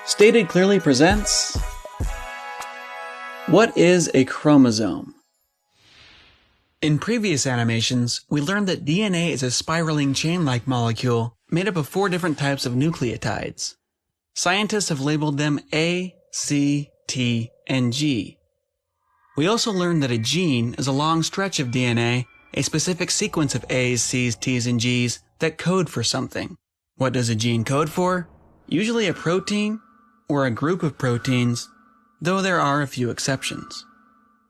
Stated Clearly presents... What is a chromosome? In previous animations, we learned that DNA is a spiraling chain-like molecule made up of 4 different types of nucleotides. Scientists have labeled them A, C, T, and G. We also learned that a gene is a long stretch of DNA, a specific sequence of A's, C's, T's, and G's that code for something. What does a gene code for? Usually a protein or a group of proteins, though there are a few exceptions.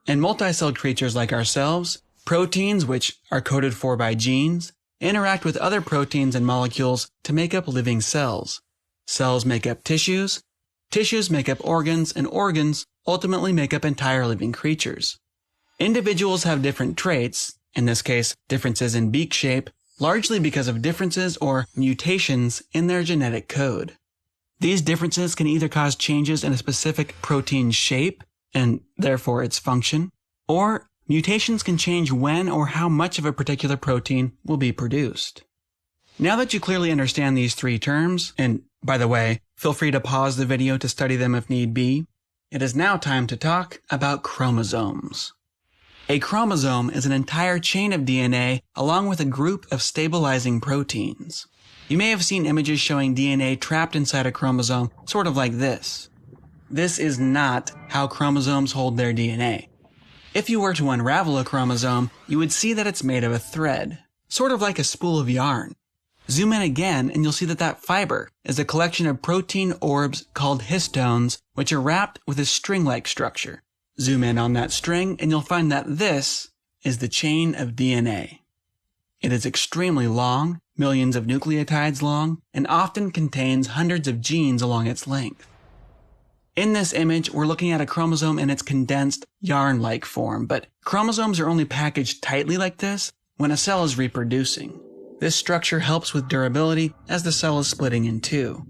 In multicelled creatures like ourselves, proteins, which are coded for by genes, interact with other proteins and molecules to make up living cells. Cells make up tissues, tissues make up organs, and organs ultimately make up entire living creatures. Individuals have different traits, in this case differences in beak shape, largely because of differences or mutations in their genetic code. These differences can either cause changes in a specific protein's shape, and therefore its function, or mutations can change when or how much of a particular protein will be produced. Now that you clearly understand these 3 terms, and by the way, feel free to pause the video to study them if need be, it is now time to talk about chromosomes. A chromosome is an entire chain of DNA along with a group of stabilizing proteins. You may have seen images showing DNA trapped inside a chromosome, sort of like this. This is not how chromosomes hold their DNA. If you were to unravel a chromosome, you would see that it's made of a thread, sort of like a spool of yarn. Zoom in again and you'll see that fiber is a collection of protein orbs called histones, which are wrapped with a string-like structure. Zoom in on that string and you'll find that this is the chain of DNA. It is extremely long, millions of nucleotides long, and often contains hundreds of genes along its length. In this image, we're looking at a chromosome in its condensed, yarn-like form, but chromosomes are only packaged tightly like this when a cell is reproducing. This structure helps with durability as the cell is splitting in 2.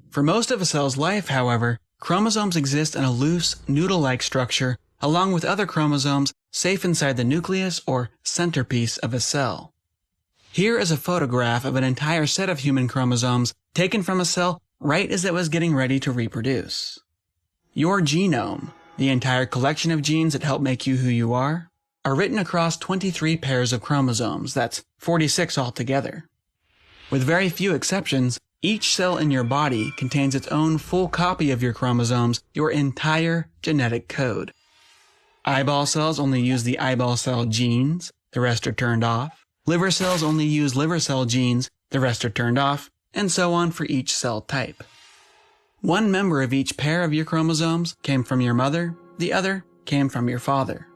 For most of a cell's life, however, chromosomes exist in a loose, noodle-like structure along with other chromosomes safe inside the nucleus or centerpiece of a cell. Here is a photograph of an entire set of human chromosomes taken from a cell right as it was getting ready to reproduce. Your genome, the entire collection of genes that help make you who you are written across 23 pairs of chromosomes, that's 46 altogether. With very few exceptions, each cell in your body contains its own full copy of your chromosomes, your entire genetic code. Eyeball cells only use the eyeball cell genes, the rest are turned off. Liver cells only use liver cell genes, the rest are turned off, and so on for each cell type. One member of each pair of your chromosomes came from your mother, the other came from your father.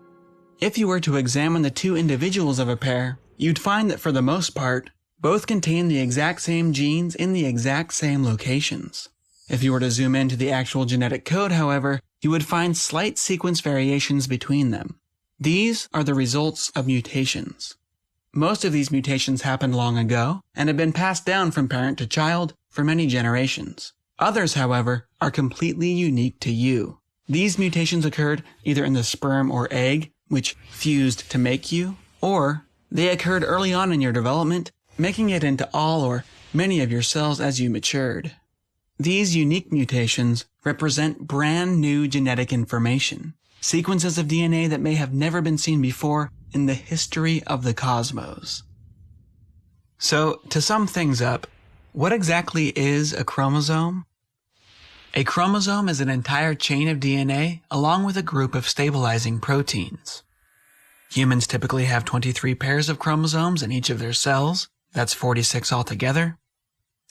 If you were to examine the 2 individuals of a pair, you'd find that for the most part, both contain the exact same genes in the exact same locations. If you were to zoom into the actual genetic code, however, you would find slight sequence variations between them. These are the results of mutations. Most of these mutations happened long ago and have been passed down from parent to child for many generations. Others, however, are completely unique to you. These mutations occurred either in the sperm or egg, which fused to make you, or they occurred early on in your development, making it into all or many of your cells as you matured. These unique mutations represent brand new genetic information, sequences of DNA that may have never been seen before in the history of the cosmos. So, to sum things up, what exactly is a chromosome? A chromosome is an entire chain of DNA along with a group of stabilizing proteins. Humans typically have 23 pairs of chromosomes in each of their cells, that's 46 altogether.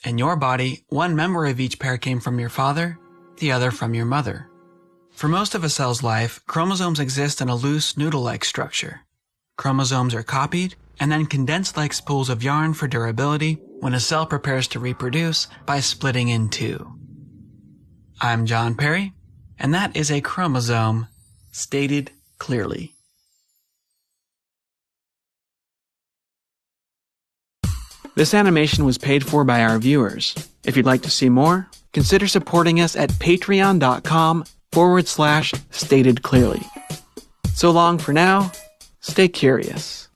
In your body, one member of each pair came from your father, the other from your mother. For most of a cell's life, chromosomes exist in a loose, noodle-like structure. Chromosomes are copied and then condensed like spools of yarn for durability when a cell prepares to reproduce by splitting in 2. I'm John Perry, and that is a chromosome, stated clearly. This animation was paid for by our viewers. If you'd like to see more, consider supporting us at patreon.com/statedclearly. So long for now, stay curious.